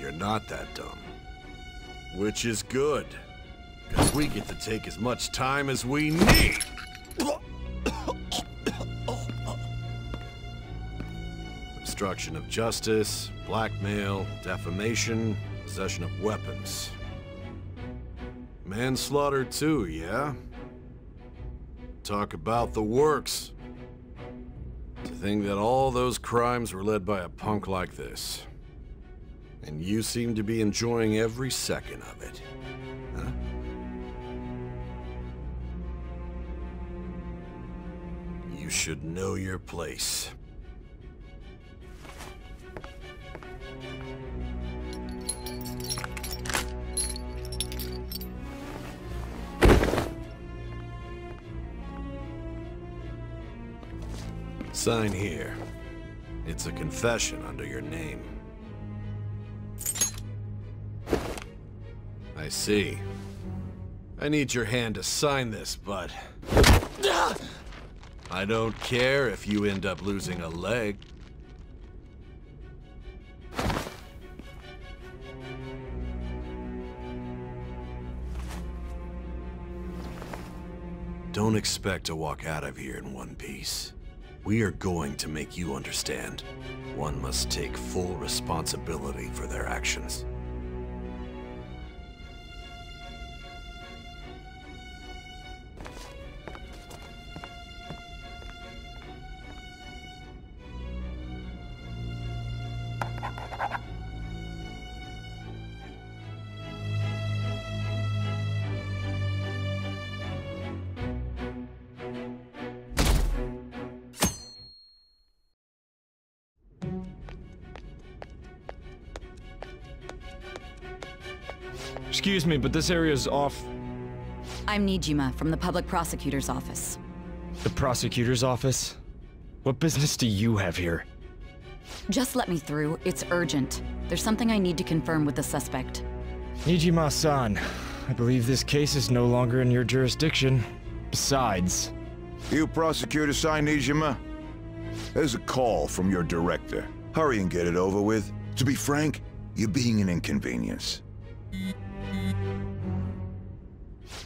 you're not that dumb. Which is good, because we get to take as much time as we need. Obstruction of justice, blackmail, defamation, possession of weapons. Manslaughter too, yeah? Talk about the works. To think that all those crimes were led by a punk like this. And you seem to be enjoying every second of it. Huh? You should know your place. Sign here. It's a confession under your name. I see. I need your hand to sign this, but I don't care if you end up losing a leg. Don't expect to walk out of here in one piece. We are going to make you understand. One must take full responsibility for their actions. Excuse me, but this area's off. I'm Nijima from the Public Prosecutor's Office. The Prosecutor's Office? What business do you have here? Just let me through. It's urgent. There's something I need to confirm with the suspect. Nijima-san, I believe this case is no longer in your jurisdiction. Besides... You prosecutor sign Nijima? There's a call from your director. Hurry and get it over with. To be frank, you're being an inconvenience.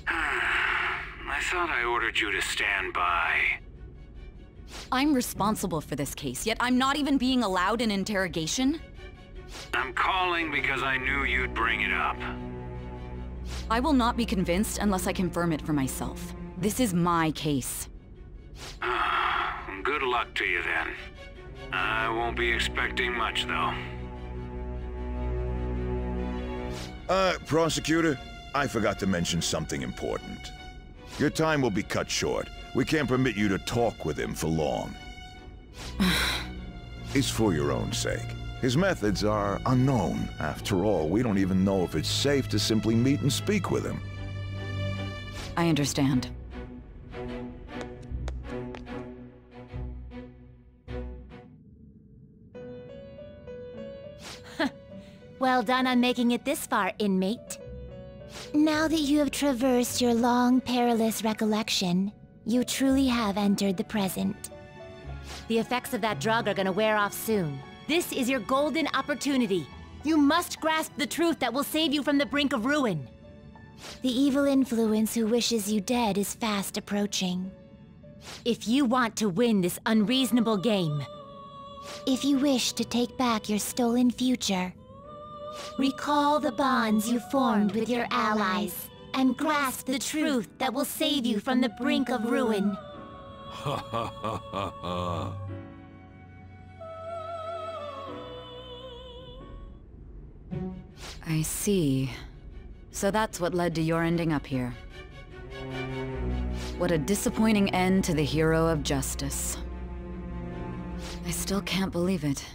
I thought I ordered you to stand by. I'm responsible for this case, yet I'm not even being allowed an interrogation? I'm calling because I knew you'd bring it up. I will not be convinced unless I confirm it for myself. This is my case. Good luck to you then. I won't be expecting much, though. Prosecutor, I forgot to mention something important. Your time will be cut short. We can't permit you to talk with him for long. It's for your own sake. His methods are unknown. After all, we don't even know if it's safe to simply meet and speak with him. I understand. Well done on making it this far, inmate. Now that you have traversed your long, perilous recollection, you truly have entered the present. The effects of that drug are gonna wear off soon. This is your golden opportunity. You must grasp the truth that will save you from the brink of ruin. The evil influence who wishes you dead is fast approaching. If you want to win this unreasonable game, if you wish to take back your stolen future, recall the bonds you formed with your allies, and grasp the truth that will save you from the brink of ruin. Ha ha ha ha ha. I see. So that's what led to your ending up here. What a disappointing end to the hero of justice. I still can't believe it.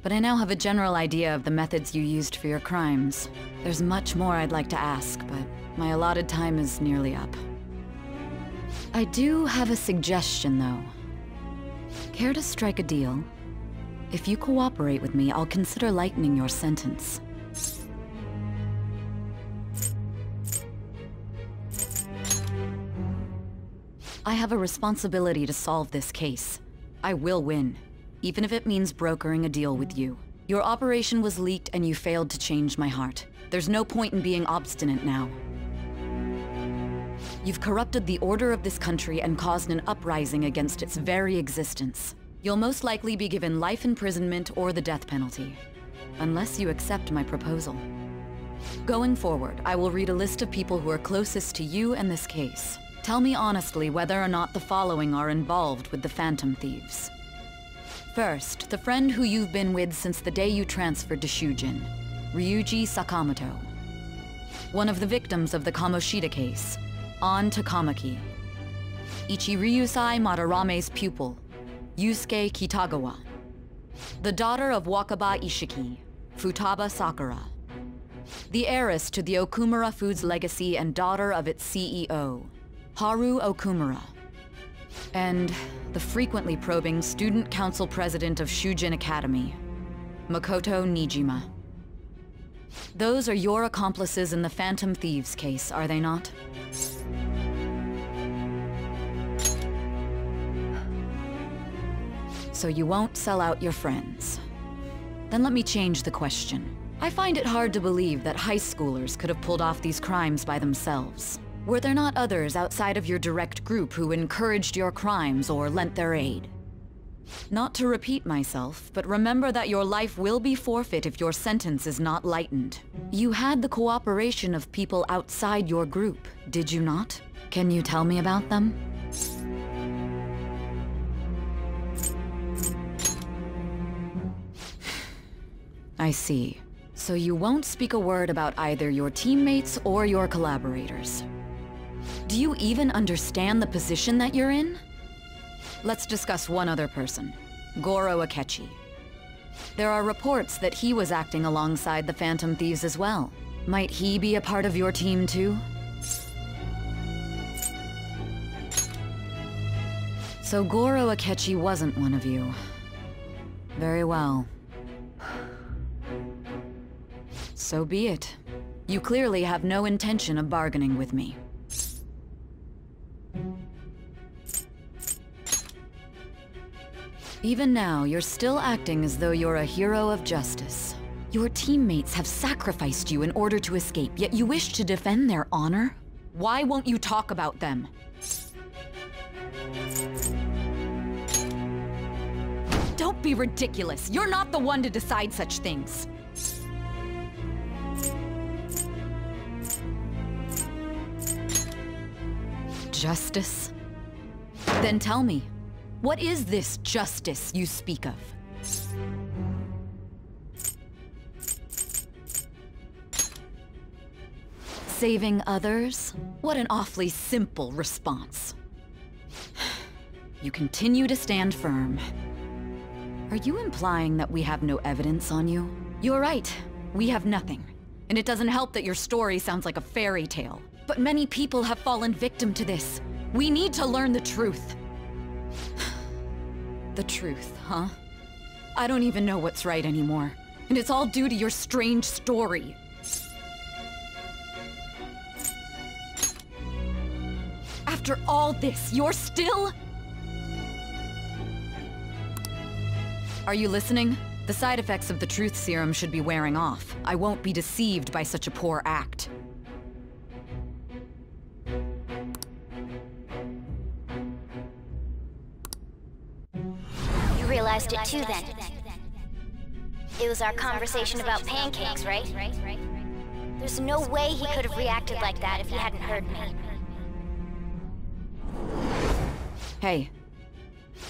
But I now have a general idea of the methods you used for your crimes. There's much more I'd like to ask, but my allotted time is nearly up. I do have a suggestion, though. Care to strike a deal? If you cooperate with me, I'll consider lightening your sentence. I have a responsibility to solve this case. I will win, even if it means brokering a deal with you. Your operation was leaked and you failed to change my heart. There's no point in being obstinate now. You've corrupted the order of this country and caused an uprising against its very existence. You'll most likely be given life imprisonment or the death penalty, unless you accept my proposal. Going forward, I will read a list of people who are closest to you and this case. Tell me honestly whether or not the following are involved with the Phantom Thieves. First, the friend who you've been with since the day you transferred to Shujin, Ryuji Sakamoto. One of the victims of the Kamoshida case, An Takamaki. Ichiryusai Madarame's pupil, Yusuke Kitagawa. The daughter of Wakaba Ishiki, Futaba Sakura. The heiress to the Okumura Foods legacy and daughter of its CEO, Haru Okumura. And the frequently probing student council president of Shujin Academy, Makoto Nijima. Those are your accomplices in the Phantom Thieves case, are they not? So you won't sell out your friends. Then let me change the question. I find it hard to believe that high schoolers could have pulled off these crimes by themselves. Were there not others outside of your direct group who encouraged your crimes or lent their aid? Not to repeat myself, but remember that your life will be forfeit if your sentence is not lightened. You had the cooperation of people outside your group, did you not? Can you tell me about them? I see. So you won't speak a word about either your teammates or your collaborators. Do you even understand the position that you're in? Let's discuss one other person, Goro Akechi. There are reports that he was acting alongside the Phantom Thieves as well. Might he be a part of your team too? So Goro Akechi wasn't one of you. Very well. So be it. You clearly have no intention of bargaining with me. Even now, you're still acting as though you're a hero of justice. Your teammates have sacrificed you in order to escape, yet you wish to defend their honor? Why won't you talk about them? Don't be ridiculous. You're not the one to decide such things. Justice? Then tell me, what is this justice you speak of? Saving others? What an awfully simple response. You continue to stand firm. Are you implying that we have no evidence on you? You're right, we have nothing. And it doesn't help that your story sounds like a fairy tale. But many people have fallen victim to this. We need to learn the truth. The truth, huh? I don't even know what's right anymore. And it's all due to your strange story. After all this, you're still... Are you listening? The side effects of the truth serum should be wearing off. I won't be deceived by such a poor act. You realized it too then. It was our conversation about pancakes, right? There's no way he could have reacted like that if he hadn't heard me. Hey.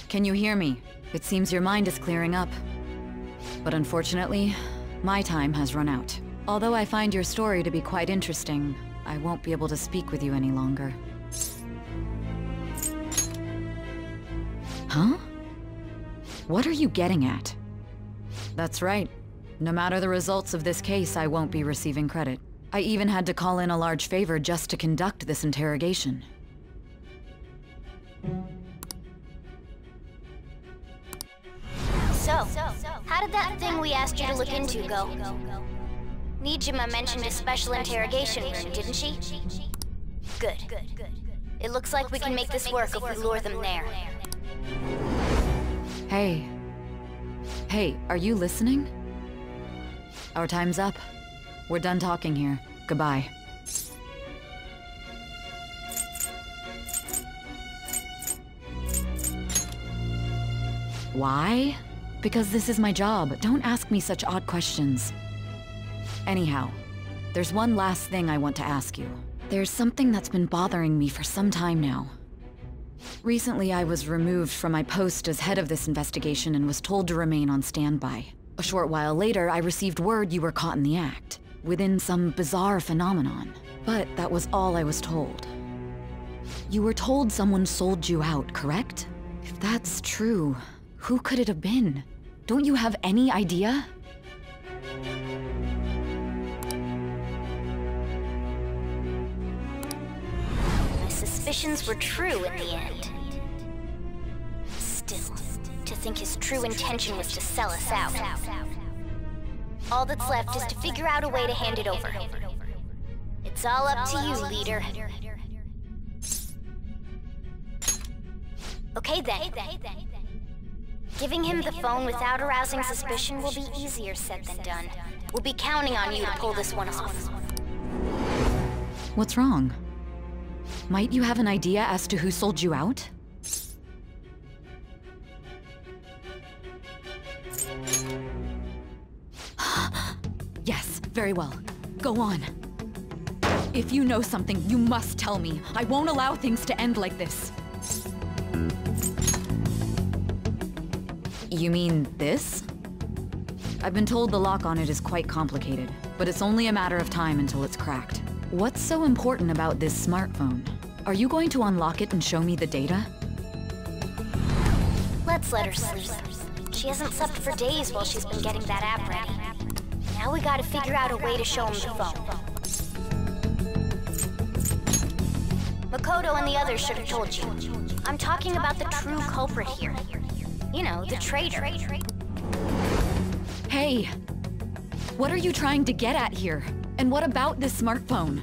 Can you hear me? It seems your mind is clearing up. But unfortunately, my time has run out. Although I find your story to be quite interesting, I won't be able to speak with you any longer. Huh? What are you getting at? That's right. No matter the results of this case, I won't be receiving credit. I even had to call in a large favor just to conduct this interrogation. So, how did that thing we asked you to look into go? Nijima mentioned a special interrogation room, didn't she? Good. It looks like we can make this work if we lure them there. Hey. Hey, are you listening? Our time's up. We're done talking here. Goodbye. Why? Because this is my job. Don't ask me such odd questions. Anyhow, there's one last thing I want to ask you. There's something that's been bothering me for some time now. Recently, I was removed from my post as head of this investigation and was told to remain on standby. A short while later, I received word you were caught in the act, within some bizarre phenomenon. But that was all I was told. You were told someone sold you out, correct? If that's true, who could it have been? Don't you have any idea? My suspicions were true in the end. Still, to think his true intention was to sell us out. All that's left is to figure out a way to hand it over. It's all up to you, leader. Okay then. Giving him the phone without arousing suspicion will be easier said than done. We'll be counting on you to pull this one off. What's wrong? Might you have an idea as to who sold you out? Yes, very well. Go on. If you know something, you must tell me. I won't allow things to end like this. You mean this? I've been told the lock on it is quite complicated, but it's only a matter of time until it's cracked. What's so important about this smartphone? Are you going to unlock it and show me the data? Let's let her sleep. She hasn't slept for days while she's been getting that app ready. Now we gotta figure out a way to show him the phone. Makoto and the others should have told you. I'm talking about the true culprit here. You know, the traitor. Hey! What are you trying to get at here? And what about this smartphone?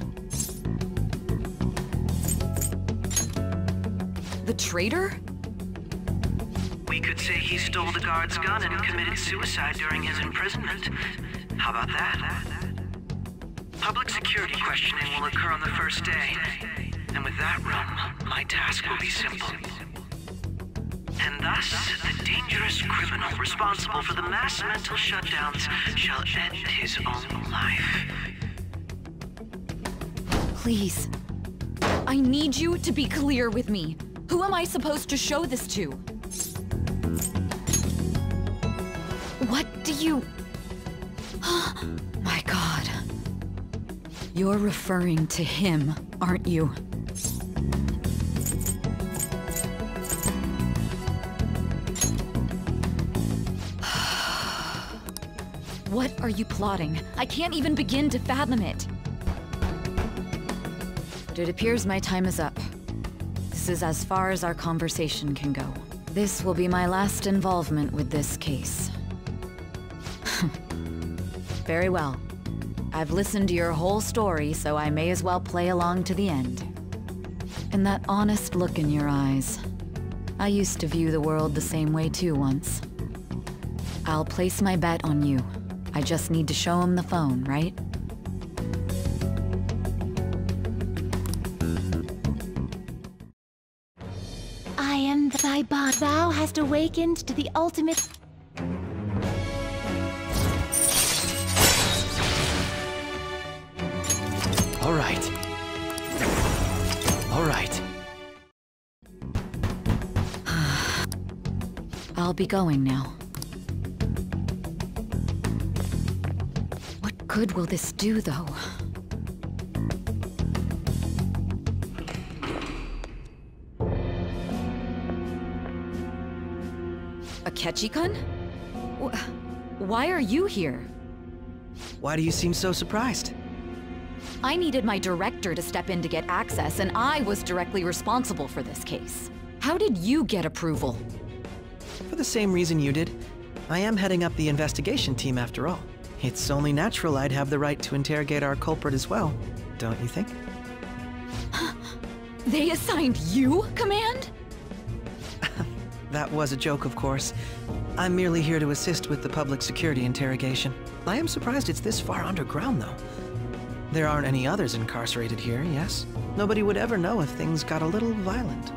The traitor? We could say he stole the guard's gun and committed suicide during his imprisonment. How about that? Public security questioning will occur on the first day. And with that realm, my task will be simple. And thus, the dangerous criminal responsible for the mass mental shutdowns shall end his own life. Please. I need you to be clear with me. Who am I supposed to show this to? What do you... My God. You're referring to him, aren't you? What are you plotting? I can't even begin to fathom it. But it appears my time is up. This is as far as our conversation can go. This will be my last involvement with this case. Very well. I've listened to your whole story, so I may as well play along to the end. And that honest look in your eyes. I used to view the world the same way too once. I'll place my bet on you. I just need to show him the phone, right? I am thy bond. Thou hast awakened to the ultimate... All right. All right. I'll be going now. What good will this do, though? Akechi-kun? Why are you here? Why do you seem so surprised? I needed my director to step in to get access, and I was directly responsible for this case. How did you get approval? For the same reason you did. I am heading up the investigation team after all. It's only natural I'd have the right to interrogate our culprit as well, don't you think? They assigned you command? That was a joke, of course. I'm merely here to assist with the public security interrogation. I am surprised it's this far underground, though. There aren't any others incarcerated here, yes? Nobody would ever know if things got a little violent.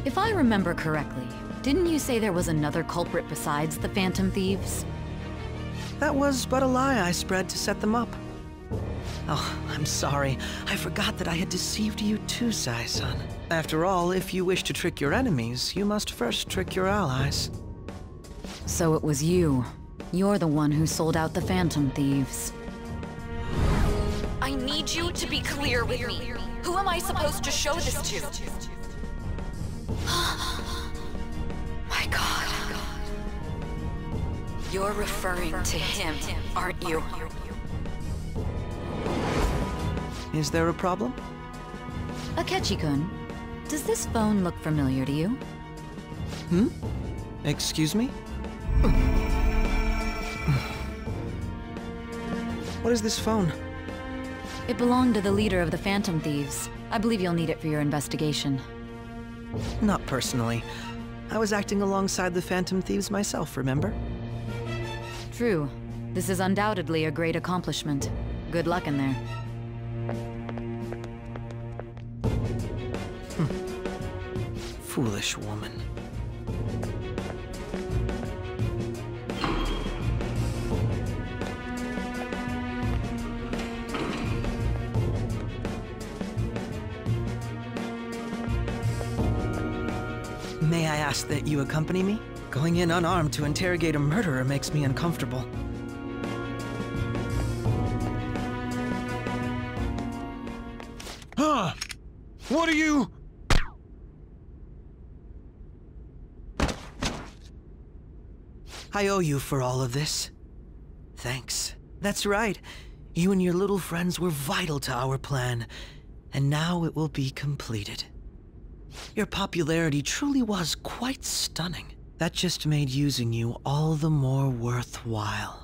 If I remember correctly, didn't you say there was another culprit besides the Phantom Thieves? That was but a lie I spread to set them up. Oh, I'm sorry. I forgot that I had deceived you too, Sai-san. After all, if you wish to trick your enemies, you must first trick your allies. So it was you. You're the one who sold out the Phantom Thieves. I need you to be clear with me. Who am I supposed to show this to? My God. You're referring to him, aren't you? Is there a problem? Akechi-kun, does this phone look familiar to you? Hmm? Excuse me? What is this phone? It belonged to the leader of the Phantom Thieves. I believe you'll need it for your investigation. Not personally. I was acting alongside the Phantom Thieves myself, remember? True. This is undoubtedly a great accomplishment. Good luck in there. Foolish woman. May I ask that you accompany me? Going in unarmed to interrogate a murderer makes me uncomfortable. Huh? What are you... I owe you for all of this. Thanks. That's right. You and your little friends were vital to our plan, and now it will be completed. Your popularity truly was quite stunning. That just made using you all the more worthwhile.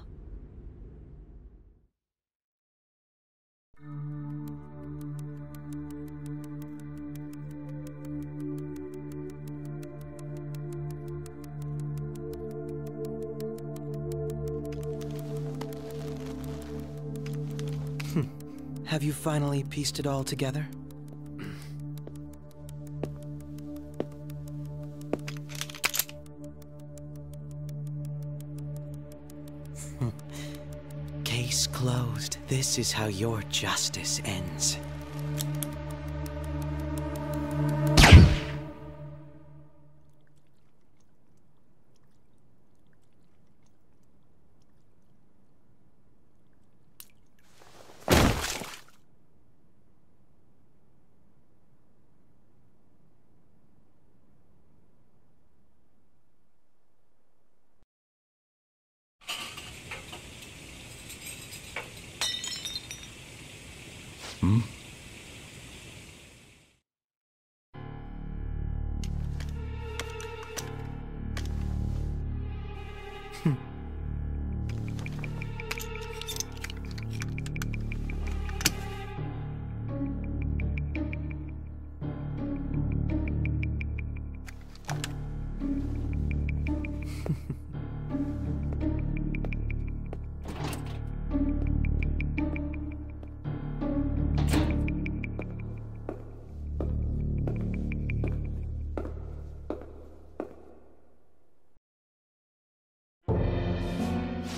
Have you finally pieced it all together? Case closed. This is how your justice ends.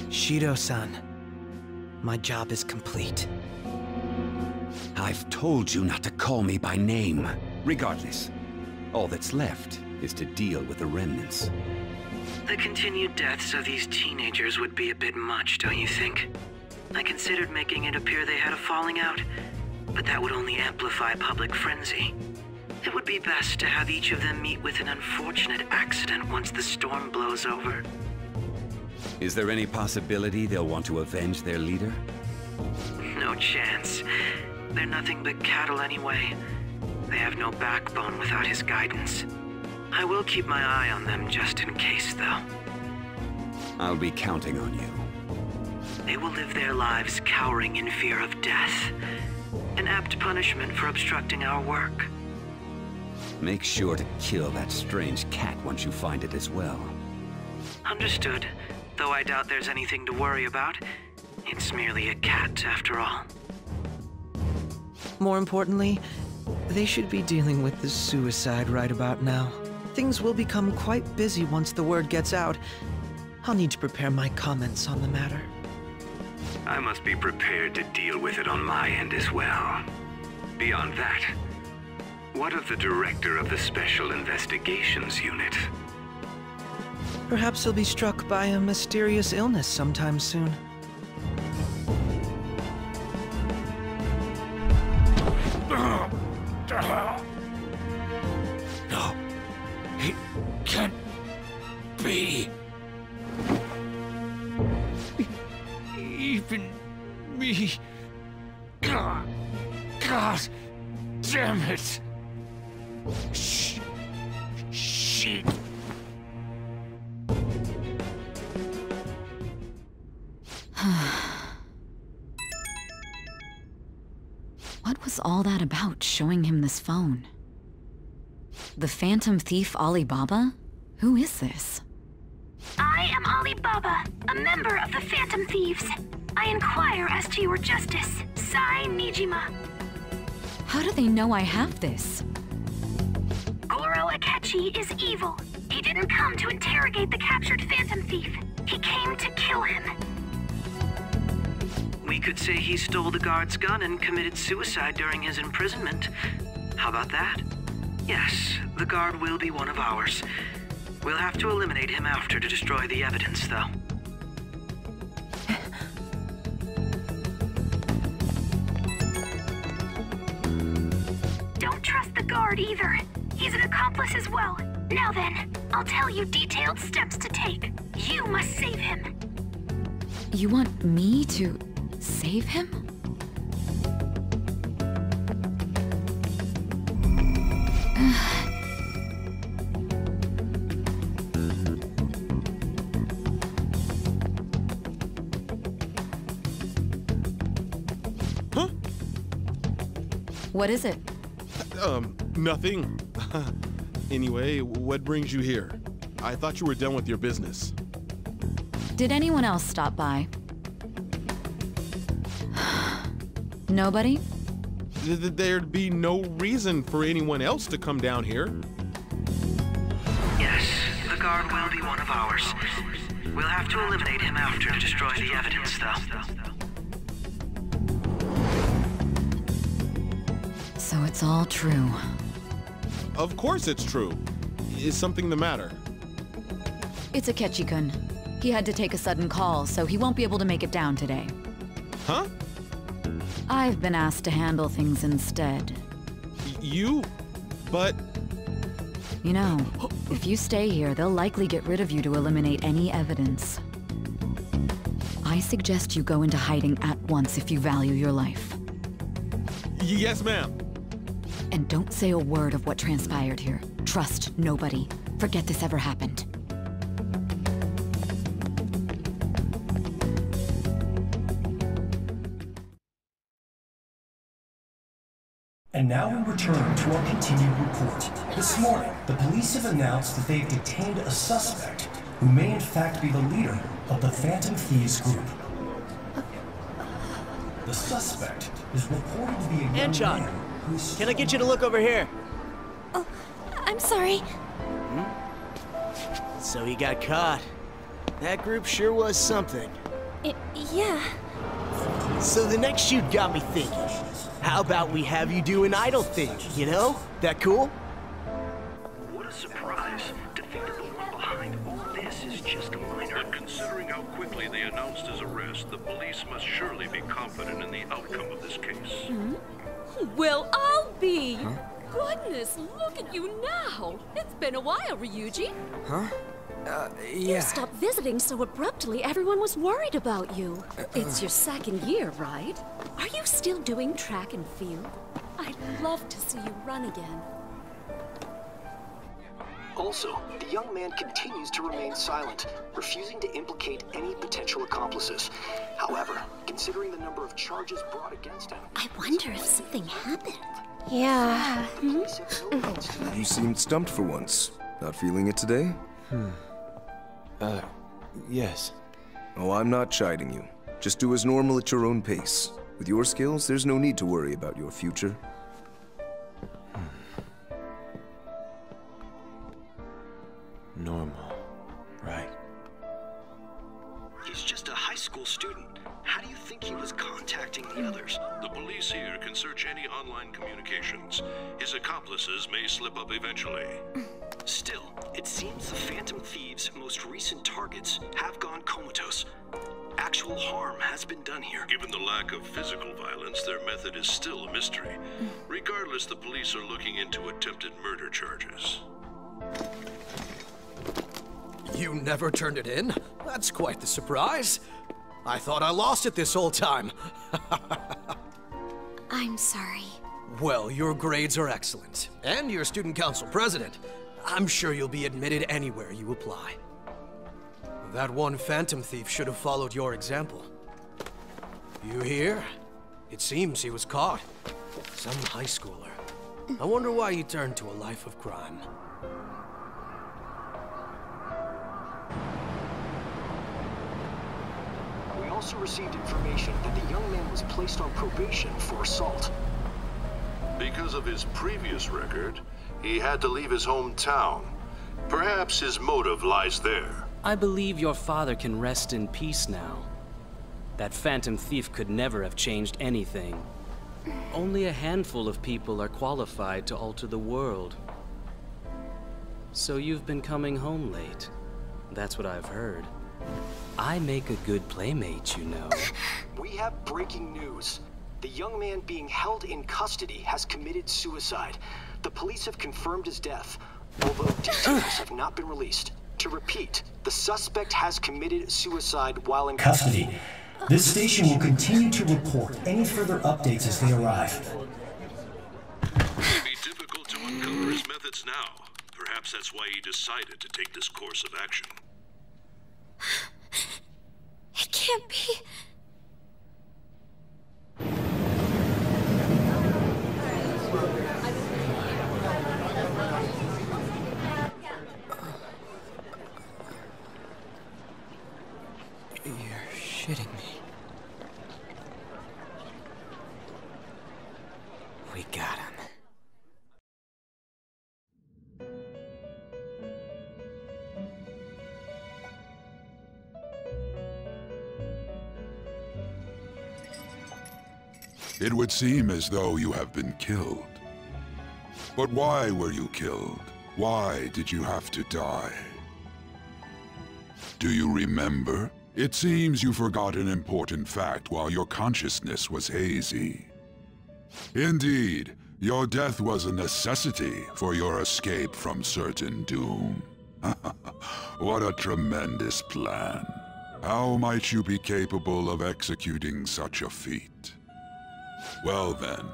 Shido-san, my job is complete. I've told you not to call me by name. Regardless, all that's left is to deal with the remnants. The continued deaths of these teenagers would be a bit much, don't you think? I considered making it appear they had a falling out, but that would only amplify public frenzy. It would be best to have each of them meet with an unfortunate accident once the storm blows over. Is there any possibility they'll want to avenge their leader? No chance. They're nothing but cattle anyway. They have no backbone without his guidance. I will keep my eye on them just in case, though. I'll be counting on you. They will live their lives cowering in fear of death. An apt punishment for obstructing our work. Make sure to kill that strange cat once you find it as well. Understood. Though I doubt there's anything to worry about. It's merely a cat, after all. More importantly, they should be dealing with the suicide right about now. Things will become quite busy once the word gets out. I'll need to prepare my comments on the matter. I must be prepared to deal with it on my end as well. Beyond that, what of the director of the Special Investigations Unit? Perhaps he'll be struck by a mysterious illness sometime soon. No, it can't be. Even me. God damn it. Shit. What was all that about, showing him this phone? The Phantom Thief Alibaba? Who is this? I am Alibaba, a member of the Phantom Thieves. I inquire as to your justice, Sai Nijima. How do they know I have this? Goro Akechi is evil. He didn't come to interrogate the captured Phantom Thief. He came to kill him. We could say he stole the guard's gun and committed suicide during his imprisonment. How about that? Yes, the guard will be one of ours. We'll have to eliminate him after to destroy the evidence, though. Don't trust the guard either. He's an accomplice as well. Now then, I'll tell you detailed steps to take. You must save him. You want me to save him? Huh? What is it? Nothing. Anyway, what brings you here? I thought you were done with your business. Did anyone else stop by? Nobody? There'd be no reason for anyone else to come down here. Yes, the guard will be one of ours. We'll have to eliminate him after to destroy the evidence, though. So it's all true. Of course it's true. Is something the matter? It's Akechi-kun. He had to take a sudden call, so he won't be able to make it down today. Huh? I've been asked to handle things instead. You? But... You know, if you stay here, they'll likely get rid of you to eliminate any evidence. I suggest you go into hiding at once if you value your life. Yes, ma'am. And don't say a word of what transpired here. Trust nobody. Forget this ever happened. And now we return to our continued report. This morning, the police have announced that they've detained a suspect who may in fact be the leader of the Phantom Thieves group. The suspect is reported to be a young man who's... Can I get you to look over here? Oh, I'm sorry. So he got caught. That group sure was something. Yeah. So the next shoot got me thinking. How about we have you do an idol thing, you know? That cool? What a surprise. To think that the one behind all this is just a minor. And considering how quickly they announced his arrest, the police must surely be confident in the outcome of this case. Well, I'll be. Goodness, look at you now. It's been a while, Ryuji. Huh? You stopped visiting so abruptly, everyone was worried about you. It's your second year, right? Are you still doing track and field? I'd love to see you run again. Also, the young man continues to remain silent, refusing to implicate any potential accomplices. However, considering the number of charges brought against him... I wonder if something happened. Yeah. You seemed stumped for once. Not feeling it today? Yes. Oh, I'm not chiding you. Just do as normal at your own pace. With your skills, there's no need to worry about your future. Normal. Right. He's just a high school student. How do you think he was contacting the others? The police here can search any online communications. His accomplices may slip up eventually. Still, it seems the Phantom Thieves' most recent targets have gone comatose. Actual harm has been done here. Given the lack of physical violence, their method is still a mystery. Regardless, the police are looking into attempted murder charges. You never turned it in? That's quite the surprise. I thought I lost it this whole time. I'm sorry. Well, your grades are excellent, and you're student council president. I'm sure you'll be admitted anywhere you apply. That one Phantom Thief should have followed your example. You hear? It seems he was caught. Some high schooler. I wonder why he turned to a life of crime. We also received information that the young man was placed on probation for assault. Because of his previous record, he had to leave his hometown. Perhaps his motive lies there. I believe your father can rest in peace now. That Phantom Thief could never have changed anything. Only a handful of people are qualified to alter the world. So you've been coming home late. That's what I've heard. I make a good playmate, you know. We have breaking news. The young man being held in custody has committed suicide. The police have confirmed his death, although details have not been released. To repeat, the suspect has committed suicide while in Custody. This station will continue to report any further updates as they arrive. It would be difficult to uncover his methods now. Perhaps that's why he decided to take this course of action. It can't be. You're shitting me. We got him. It would seem as though you have been killed. But why were you killed? Why did you have to die? Do you remember? It seems you forgot an important fact while your consciousness was hazy. Indeed, your death was a necessity for your escape from certain doom. What a tremendous plan. How might you be capable of executing such a feat? Well then,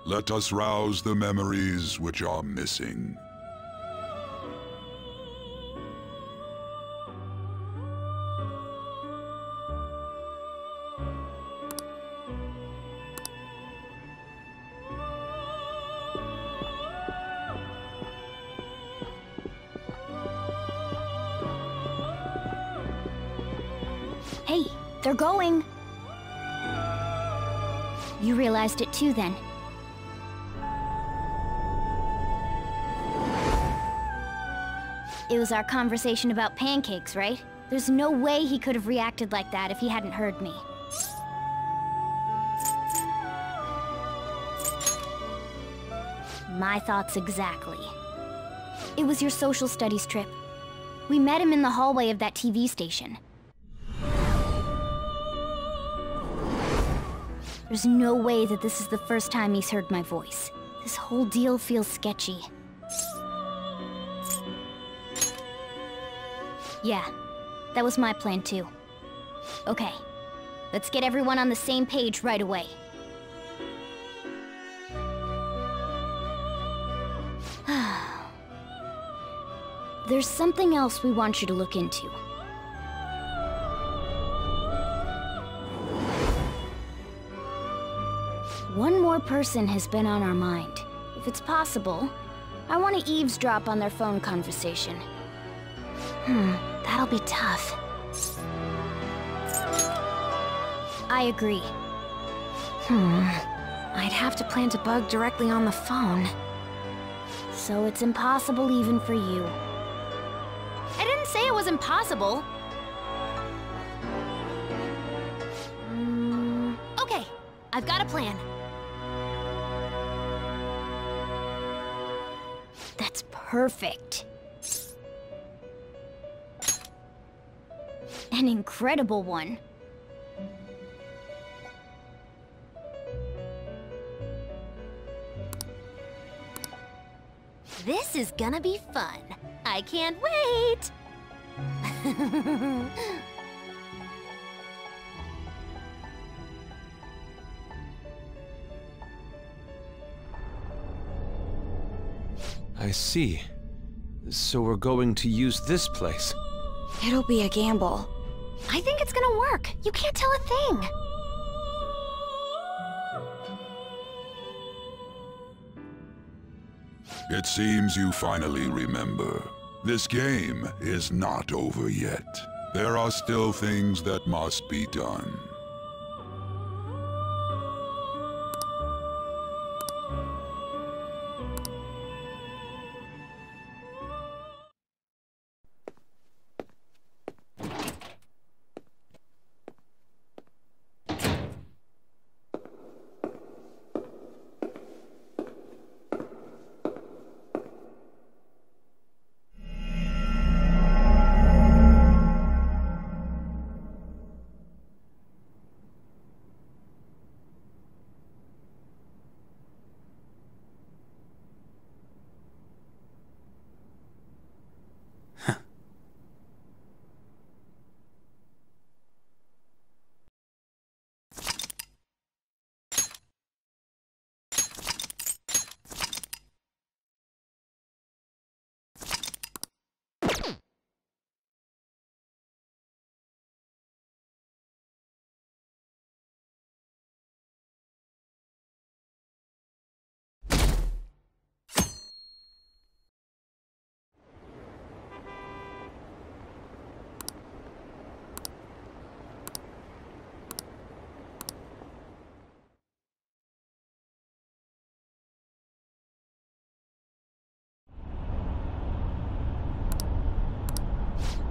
let us rouse the memories which are missing. Hey, they're going. You realized it too, then. It was our conversation about pancakes, right? There's no way he could have reacted like that if he hadn't heard me. My thoughts exactly. It was your social studies trip. We met him in the hallway of that TV station. There's no way that this is the first time he's heard my voice. This whole deal feels sketchy. Yeah, that was my plan too. Okay, let's get everyone on the same page right away. There's something else we want you to look into. One more person has been on our mind. If it's possible, I want to eavesdrop on their phone conversation. That'll be tough. I agree. I'd have to plant a bug directly on the phone. So it's impossible even for you. I didn't say it was impossible. Okay, I've got a plan. That's perfect. An incredible one. This is gonna be fun. I can't wait! I see. So we're going to use this place. It'll be a gamble. I think it's gonna work. You can't tell a thing. It seems you finally remember. This game is not over yet. There are still things that must be done.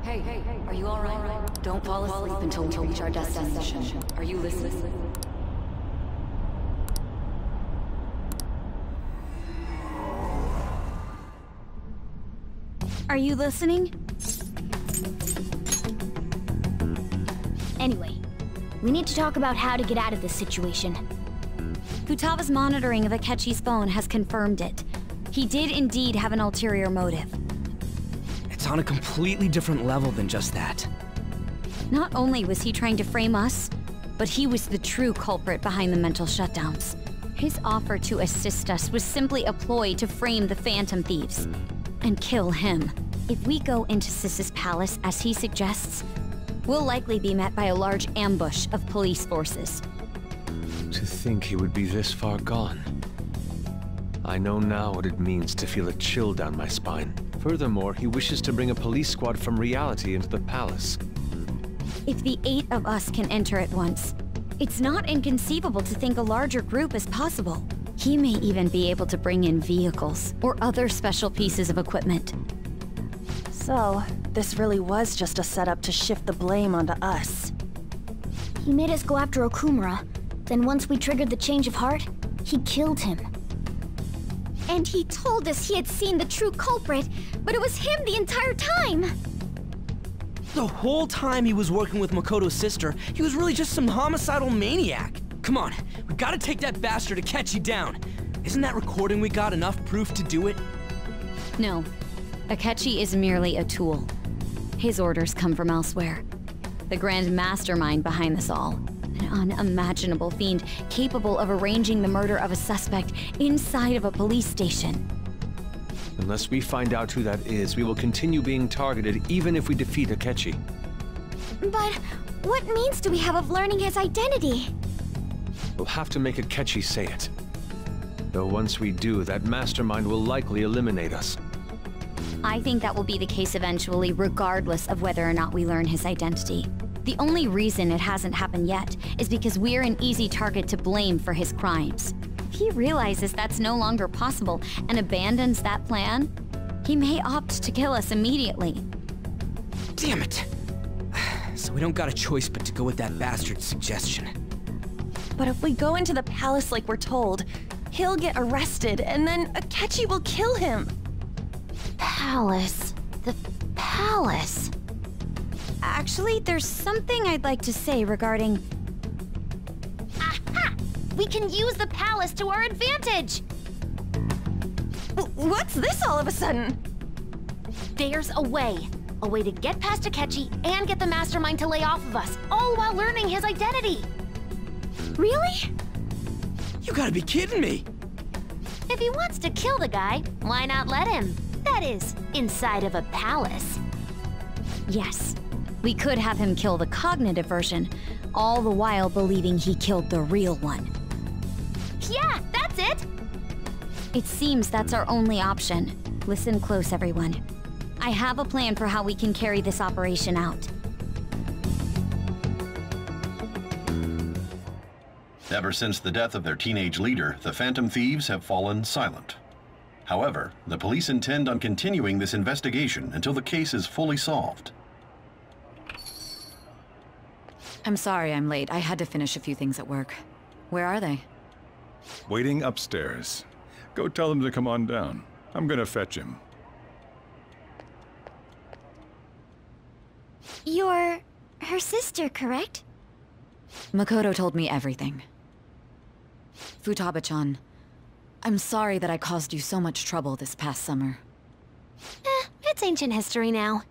Hey, are you alright? Don't fall asleep until we reach our destination. Are you listening? Are you listening? Anyway, we need to talk about how to get out of this situation. Futaga's monitoring of Akechi's phone has confirmed it. He did indeed have an ulterior motive. It's on a completely different level than just that. Not only was he trying to frame us, but he was the true culprit behind the mental shutdowns. His offer to assist us was simply a ploy to frame the Phantom Thieves and kill him. If we go into Sis's palace as he suggests, we'll likely be met by a large ambush of police forces. To think he would be this far gone. I know now what it means to feel a chill down my spine. Furthermore, he wishes to bring a police squad from reality into the palace. If the 8 of us can enter at once, it's not inconceivable to think a larger group is possible. He may even be able to bring in vehicles or other special pieces of equipment. So, this really was just a setup to shift the blame onto us. He made us go after Okumura, then once we triggered the change of heart, he killed him. And he told us he had seen the true culprit, but it was him the entire time! The whole time he was working with Makoto's sister, he was really just some homicidal maniac. Come on, we gotta take that bastard Akechi down. Isn't that recording we got enough proof to do it? No. Akechi is merely a tool. His orders come from elsewhere. The grand mastermind behind this all. An unimaginable fiend capable of arranging the murder of a suspect inside of a police station. Unless we find out who that is, we will continue being targeted even if we defeat Akechi. But what means do we have of learning his identity? We'll have to make Akechi say it. Though once we do, that mastermind will likely eliminate us. I think that will be the case eventually, regardless of whether or not we learn his identity. The only reason it hasn't happened yet is because we're an easy target to blame for his crimes. If he realizes that's no longer possible and abandons that plan, he may opt to kill us immediately. Damn it! So we don't got a choice but to go with that bastard's suggestion. But if we go into the palace like we're told, he'll get arrested and then Akechi will kill him. Palace. The palace. Actually, there's something I'd like to say regarding... Aha! We can use the palace to our advantage! What's this all of a sudden? There's a way. A way to get past Akechi and get the mastermind to lay off of us, all while learning his identity. Really? You gotta be kidding me! If he wants to kill the guy, why not let him? That is, inside of a palace. Yes. We could have him kill the cognitive version, all the while believing he killed the real one. Yeah, that's it! It seems that's our only option. Listen close, everyone. I have a plan for how we can carry this operation out. Ever since the death of their teenage leader, the Phantom Thieves have fallen silent. However, the police intend on continuing this investigation until the case is fully solved. I'm sorry I'm late. I had to finish a few things at work. Where are they? Waiting upstairs. Go tell them to come on down. I'm gonna fetch him. You're her sister, correct? Makoto told me everything. Futaba-chan, I'm sorry that I caused you so much trouble this past summer. It's ancient history now.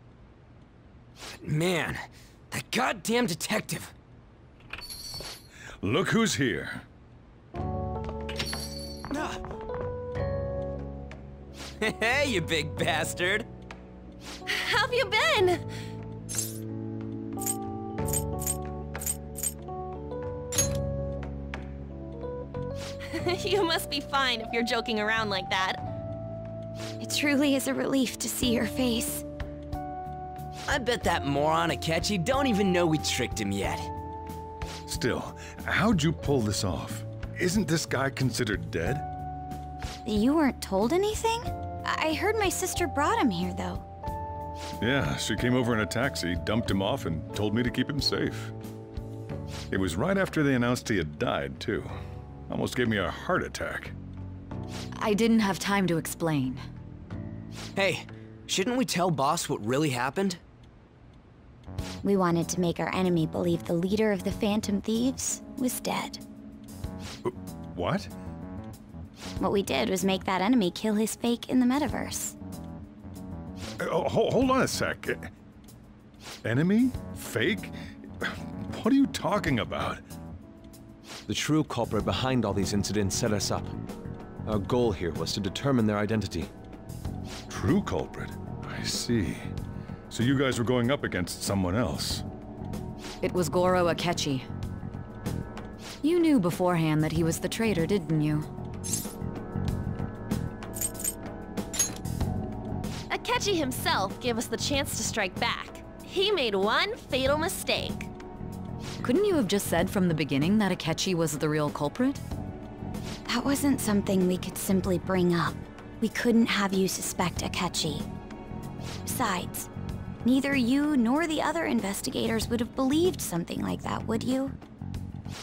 Man, that goddamn detective. Look who's here. Hey, you big bastard. How've you been? You must be fine if you're joking around like that. It truly is a relief to see your face. I bet that moron Akechi don't even know we tricked him yet. Still, how'd you pull this off? Isn't this guy considered dead? You weren't told anything? I heard my sister brought him here, though. Yeah, she came over in a taxi, dumped him off, and told me to keep him safe. It was right after they announced he had died, too. Almost gave me a heart attack. I didn't have time to explain. Hey, shouldn't we tell boss what really happened? We wanted to make our enemy believe the leader of the Phantom Thieves was dead. What? What we did was make that enemy kill his fake in the metaverse. Hold on a sec. Enemy? Fake? What are you talking about? The true culprit behind all these incidents set us up. Our goal here was to determine their identity. True culprit? I see. So you guys were going up against someone else. It was Goro Akechi. You knew beforehand that he was the traitor, didn't you? Akechi himself gave us the chance to strike back. He made one fatal mistake. Couldn't you have just said from the beginning that Akechi was the real culprit? That wasn't something we could simply bring up. We couldn't have you suspect Akechi. Besides, neither you nor the other investigators would have believed something like that, would you?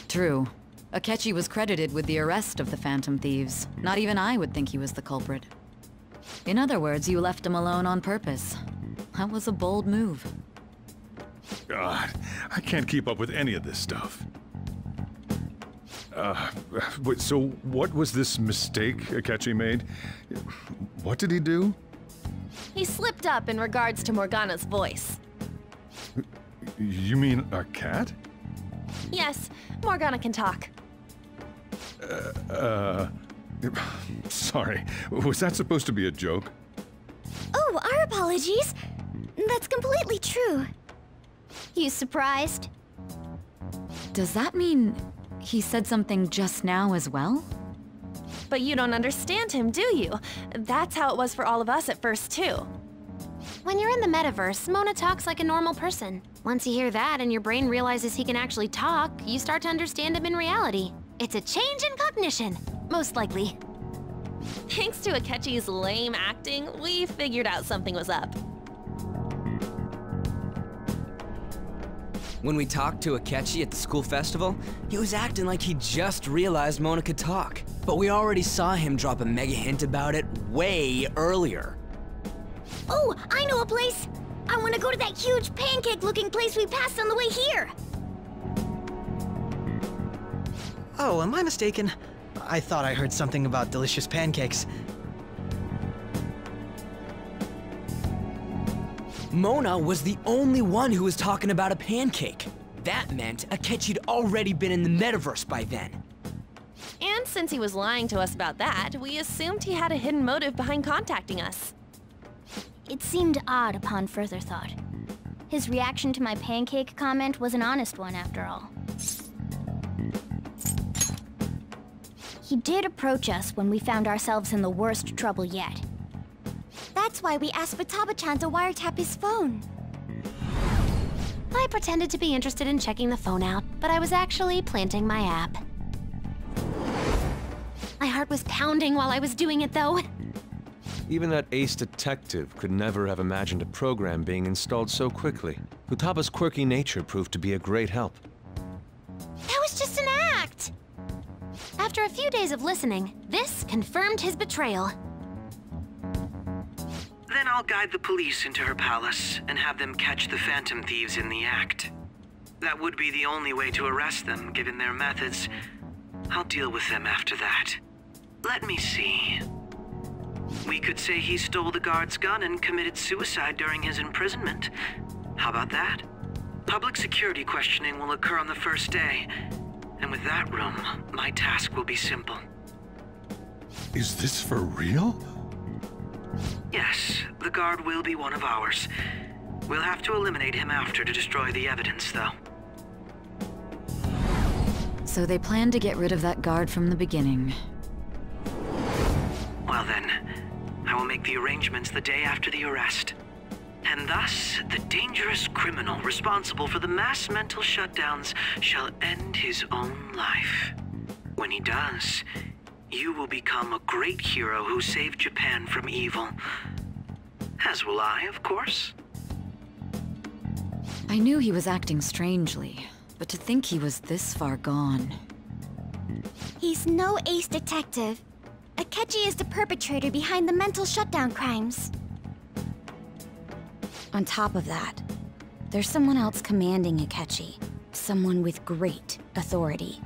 True. Akechi was credited with the arrest of the Phantom Thieves. Not even I would think he was the culprit. In other words, you left him alone on purpose. That was a bold move. God, I can't keep up with any of this stuff. So what was this mistake Akechi made? What did he do? He slipped up in regards to Morgana's voice. You mean a cat? Yes, Morgana can talk. Sorry, was that supposed to be a joke? Oh, our apologies. That's completely true. You surprised? Does that mean he said something just now as well? But you don't understand him, do you? That's how it was for all of us at first, too. When you're in the metaverse, Mona talks like a normal person. Once you hear that and your brain realizes he can actually talk, you start to understand him in reality. It's a change in cognition, most likely. Thanks to Akechi's lame acting, we figured out something was up. When we talked to Akechi at the school festival, he was acting like he just realized Mona could talk. But we already saw him drop a mega hint about it way earlier. Oh, I know a place! I want to go to that huge pancake-looking place we passed on the way here! Oh, am I mistaken? I thought I heard something about delicious pancakes. Mona was the only one who was talking about a pancake. That meant Akechi'd already been in the metaverse by then. And since he was lying to us about that, we assumed he had a hidden motive behind contacting us. It seemed odd upon further thought. His reaction to my pancake comment was an honest one, after all. He did approach us when we found ourselves in the worst trouble yet. That's why we asked Futaba-chan to wiretap his phone. I pretended to be interested in checking the phone out, but I was actually planting my app. My heart was pounding while I was doing it, though. Even that ace detective could never have imagined a program being installed so quickly. Futaba's quirky nature proved to be a great help. That was just an act! After a few days of listening, this confirmed his betrayal. Then I'll guide the police into her palace and have them catch the Phantom Thieves in the act. That would be the only way to arrest them, given their methods. I'll deal with them after that. Let me see. We could say he stole the guard's gun and committed suicide during his imprisonment. How about that? Public security questioning will occur on the first day. And with that room, my task will be simple. Is this for real? Yes, the guard will be one of ours. We'll have to eliminate him after to destroy the evidence, though. So they planned to get rid of that guard from the beginning. Well then, I will make the arrangements the day after the arrest. And thus, the dangerous criminal responsible for the mass mental shutdowns shall end his own life. When he does, you will become a great hero who saved Japan from evil. As will I, of course. I knew he was acting strangely, but to think he was this far gone. He's no ace detective. Akechi is the perpetrator behind the mental shutdown crimes. On top of that, there's someone else commanding Akechi. Someone with great authority.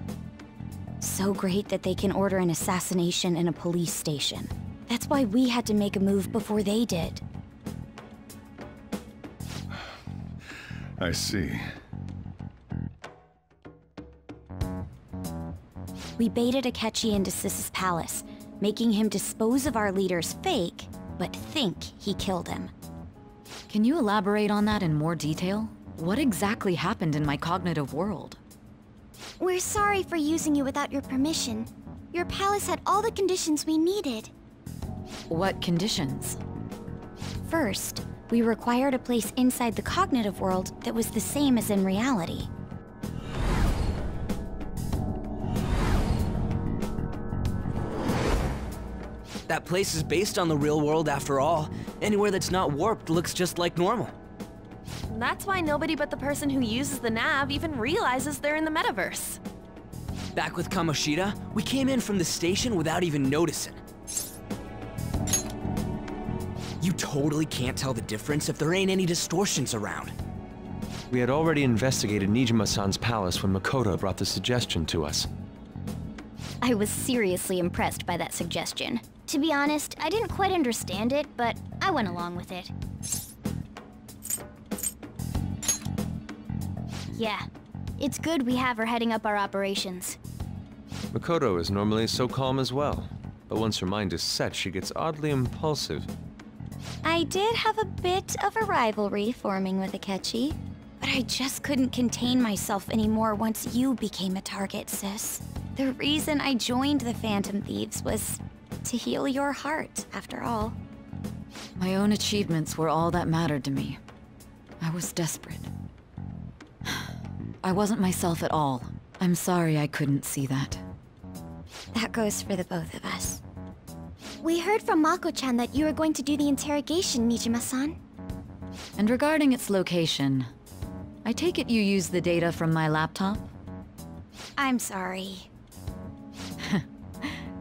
So great that they can order an assassination in a police station. That's why we had to make a move before they did. I see. We baited Akechi into Sis's palace, making him dispose of our leader's fake, but think he killed him. Can you elaborate on that in more detail? What exactly happened in my cognitive world? We're sorry for using you without your permission. Your palace had all the conditions we needed. What conditions? First, we required a place inside the cognitive world that was the same as in reality. That place is based on the real world after all. Anywhere that's not warped looks just like normal. That's why nobody but the person who uses the nav even realizes they're in the metaverse. Back with Kamoshida, we came in from the station without even noticing. You totally can't tell the difference if there ain't any distortions around. We had already investigated Nijima-san's palace when Makoto brought the suggestion to us. I was seriously impressed by that suggestion. To be honest, I didn't quite understand it, but I went along with it. Yeah, it's good we have her heading up our operations. Makoto is normally so calm as well, but once her mind is set, she gets oddly impulsive. I did have a bit of a rivalry forming with Akechi, but I just couldn't contain myself anymore once you became a target, sis. The reason I joined the Phantom Thieves was to heal your heart, after all. My own achievements were all that mattered to me. I was desperate. I wasn't myself at all. I'm sorry I couldn't see that. That goes for the both of us. We heard from Mako-chan that you were going to do the interrogation, Nijima-san. And regarding its location, I take it you used the data from my laptop? I'm sorry.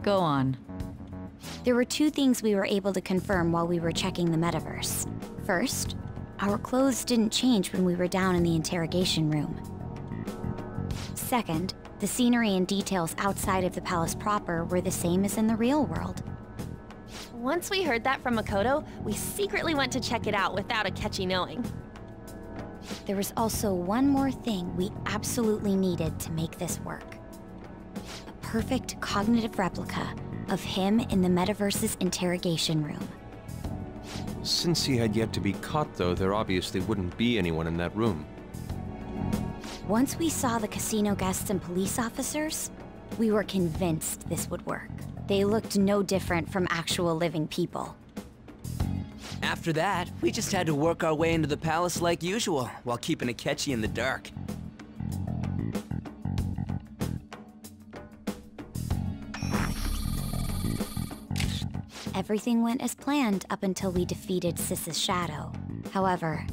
Go on. There were two things we were able to confirm while we were checking the metaverse. First, our clothes didn't change when we were down in the interrogation room. Second, the scenery and details outside of the palace proper were the same as in the real world. Once we heard that from Makoto, we secretly went to check it out without Akechi knowing. There was also one more thing we absolutely needed to make this work. A perfect cognitive replica of him in the metaverse's interrogation room. Since he had yet to be caught, though, there obviously wouldn't be anyone in that room. Once we saw the casino guests and police officers, we were convinced this would work. They looked no different from actual living people. After that, we just had to work our way into the palace like usual, while keeping Akechi in the dark. Everything went as planned up until we defeated Sis's shadow. However,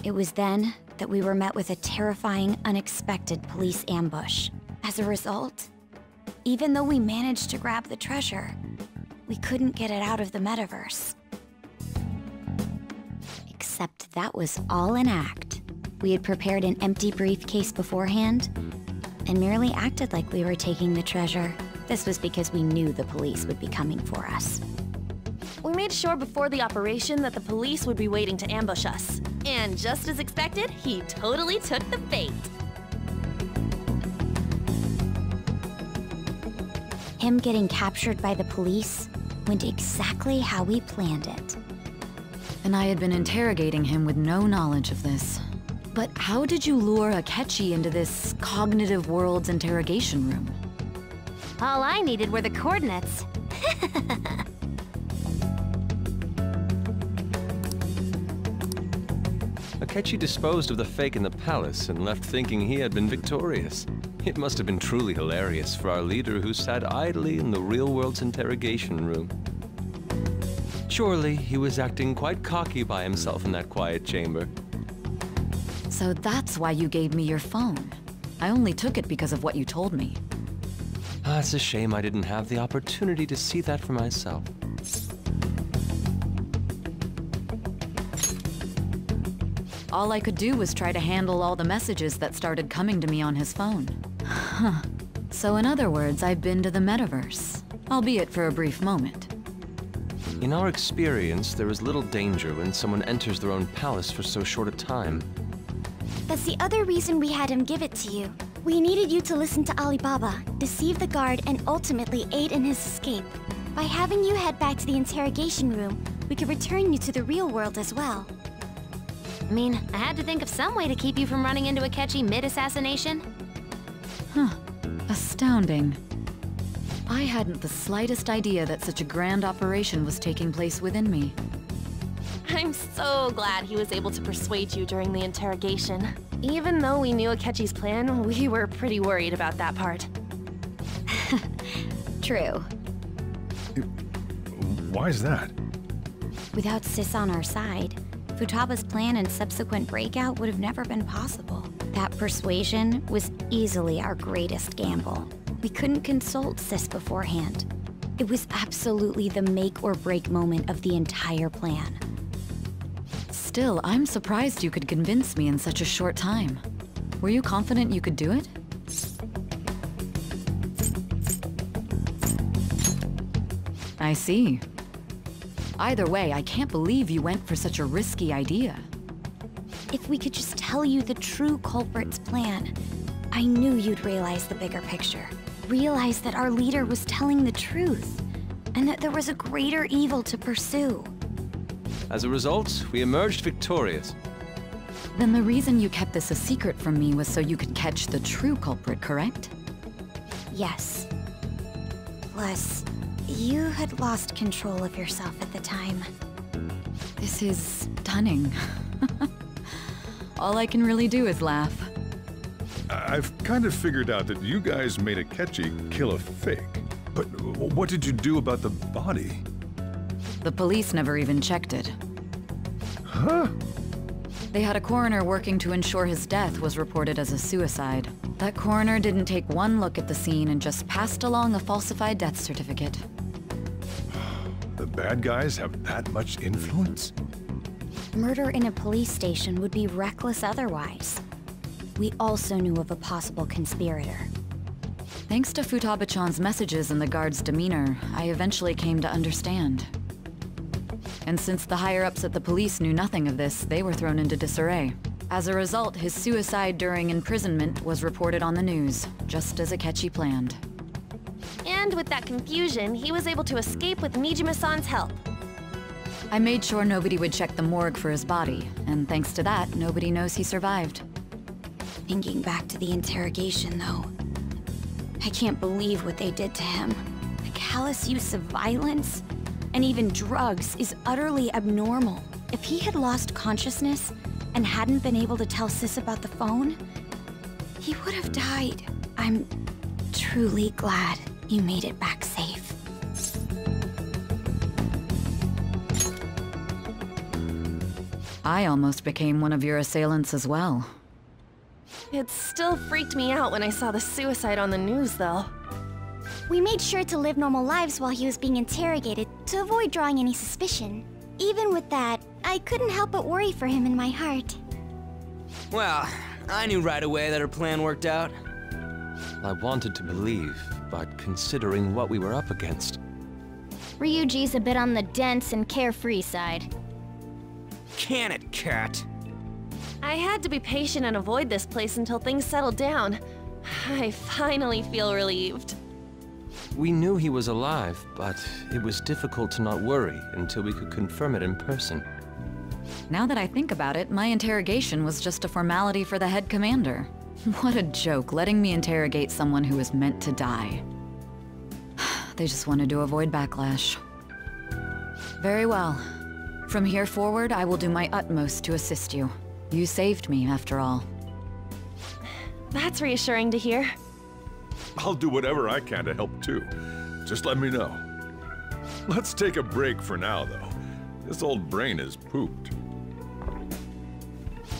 it was then that we were met with a terrifying, unexpected police ambush. As a result, even though we managed to grab the treasure, we couldn't get it out of the metaverse. Except that was all an act. We had prepared an empty briefcase beforehand, and merely acted like we were taking the treasure. This was because we knew the police would be coming for us. We made sure before the operation that the police would be waiting to ambush us. And just as expected, he totally took the bait. Him getting captured by the police went exactly how we planned it. And I had been interrogating him with no knowledge of this. But how did you lure Akechi into this cognitive world's interrogation room? All I needed were the coordinates. Akechi disposed of the fake in the palace and left thinking he had been victorious. It must have been truly hilarious for our leader who sat idly in the real world's interrogation room. Surely he was acting quite cocky by himself in that quiet chamber. So that's why you gave me your phone. I only took it because of what you told me. It's a shame I didn't have the opportunity to see that for myself. All I could do was try to handle all the messages that started coming to me on his phone. Huh. So in other words, I've been to the metaverse, albeit for a brief moment. In our experience, there is little danger when someone enters their own palace for so short a time. That's the other reason we had him give it to you. We needed you to listen to Alibaba, deceive the guard, and ultimately aid in his escape. By having you head back to the interrogation room, we could return you to the real world as well. I mean, I had to think of some way to keep you from running into Akechi mid-assassination. Huh. Astounding. I hadn't the slightest idea that such a grand operation was taking place within me. I'm so glad he was able to persuade you during the interrogation. Even though we knew Akechi's plan, we were pretty worried about that part. True. Why is that? Without Sis on our side, Futaba's plan and subsequent breakout would have never been possible. That persuasion was easily our greatest gamble. We couldn't consult Sis beforehand. It was absolutely the make or break moment of the entire plan. Still, I'm surprised you could convince me in such a short time. Were you confident you could do it? I see. Either way, I can't believe you went for such a risky idea. If we could just tell you the true culprit's plan, I knew you'd realize the bigger picture. Realize that our leader was telling the truth, and that there was a greater evil to pursue. As a result, we emerged victorious. Then the reason you kept this a secret from me was so you could catch the true culprit, correct? Yes. Plus, you had lost control of yourself at the time. This is stunning. All I can really do is laugh. I've kind of figured out that you guys made Akechi kill a fake. But what did you do about the body? The police never even checked it. Huh? They had a coroner working to ensure his death was reported as a suicide. That coroner didn't take one look at the scene and just passed along a falsified death certificate. The bad guys have that much influence? Murder in a police station would be reckless otherwise. We also knew of a possible conspirator. Thanks to Futaba-chan's messages and the guard's demeanor, I eventually came to understand. And since the higher-ups at the police knew nothing of this, they were thrown into disarray. As a result, his suicide during imprisonment was reported on the news, just as Akechi planned. And with that confusion, he was able to escape with Nijima-san's help. I made sure nobody would check the morgue for his body, and thanks to that, nobody knows he survived. Thinking back to the interrogation, though, I can't believe what they did to him. The callous use of violence, and even drugs, is utterly abnormal. If he had lost consciousness and hadn't been able to tell Sis about the phone, he would have died. I'm truly glad you made it back safe. I almost became one of your assailants as well. It still freaked me out when I saw the suicide on the news, though. We made sure to live normal lives while he was being interrogated to avoid drawing any suspicion. Even with that, I couldn't help but worry for him in my heart. Well, I knew right away that her plan worked out. I wanted to believe, but considering what we were up against... Ryuji's a bit on the dense and carefree side. Can it, cat? I had to be patient and avoid this place until things settled down. I finally feel relieved. We knew he was alive, but it was difficult to not worry until we could confirm it in person. Now that I think about it, my interrogation was just a formality for the head commander. What a joke, letting me interrogate someone who was meant to die. They just wanted to avoid backlash. Very well. From here forward, I will do my utmost to assist you. You saved me, after all. That's reassuring to hear. I'll do whatever I can to help too. Just let me know. Let's take a break for now, though. This old brain is pooped.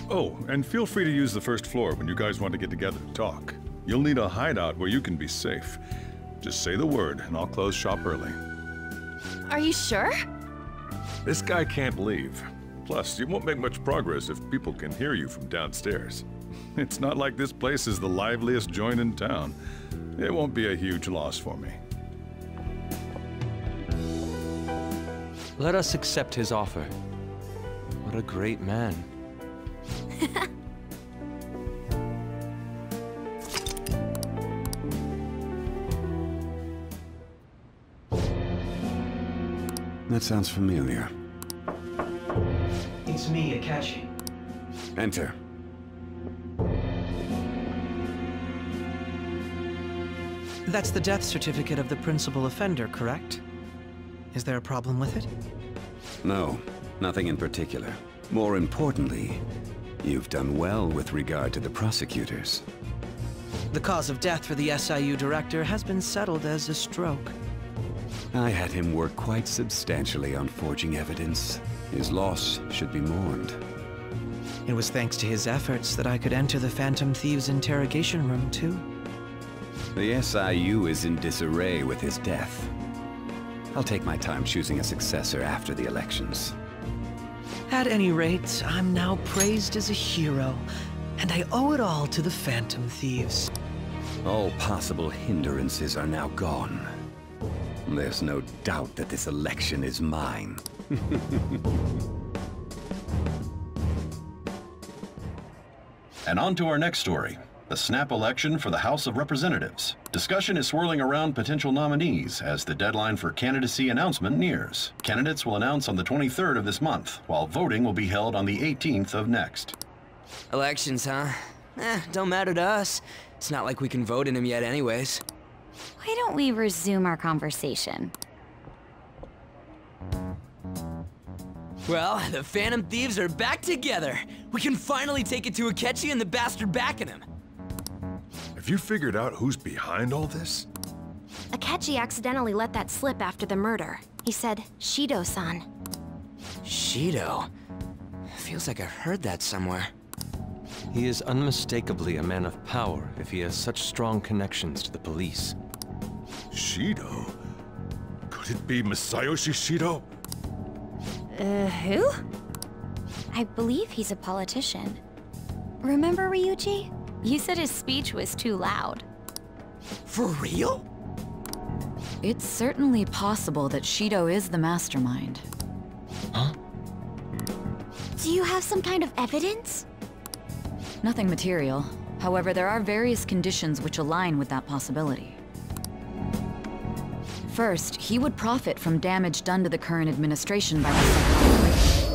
Oh, and feel free to use the first floor when you guys want to get together to talk. You'll need a hideout where you can be safe. Just say the word, and I'll close shop early. Are you sure? This guy can't leave. Plus, you won't make much progress if people can hear you from downstairs. It's not like this place is the liveliest joint in town. It won't be a huge loss for me. Let us accept his offer. What a great man. That sounds familiar. It's me, Akechi. Enter. That's the death certificate of the principal offender, correct? Is there a problem with it? No, nothing in particular. More importantly, you've done well with regard to the prosecutors. The cause of death for the SIU director has been settled as a stroke. I had him work quite substantially on forging evidence. His loss should be mourned. It was thanks to his efforts that I could enter the Phantom Thieves' interrogation room, too. The SIU is in disarray with his death. I'll take my time choosing a successor after the elections. At any rate, I'm now praised as a hero, and I owe it all to the Phantom Thieves. All possible hindrances are now gone. There's no doubt that this election is mine. And on to our next story, the snap election for the House of Representatives. Discussion is swirling around potential nominees as the deadline for candidacy announcement nears. Candidates will announce on the 23rd of this month, while voting will be held on the 18th of next. Elections, huh? Don't matter to us. It's not like we can vote in them yet anyways. Why don't we resume our conversation? Well, the Phantom Thieves are back together. We can finally take it to Akechi and the bastard backing him. Have you figured out who's behind all this? Akechi accidentally let that slip after the murder. He said, Shido-san. Shido? Feels like I've heard that somewhere. He is unmistakably a man of power if he has such strong connections to the police. Shido? Could it be Masayoshi Shido? Who? I believe he's a politician. Remember, Ryuji? You said his speech was too loud. For real? It's certainly possible that Shido is the mastermind. Huh? Do you have some kind of evidence? Nothing material. However, there are various conditions which align with that possibility. First, he would profit from damage done to the current administration by the Psychotic.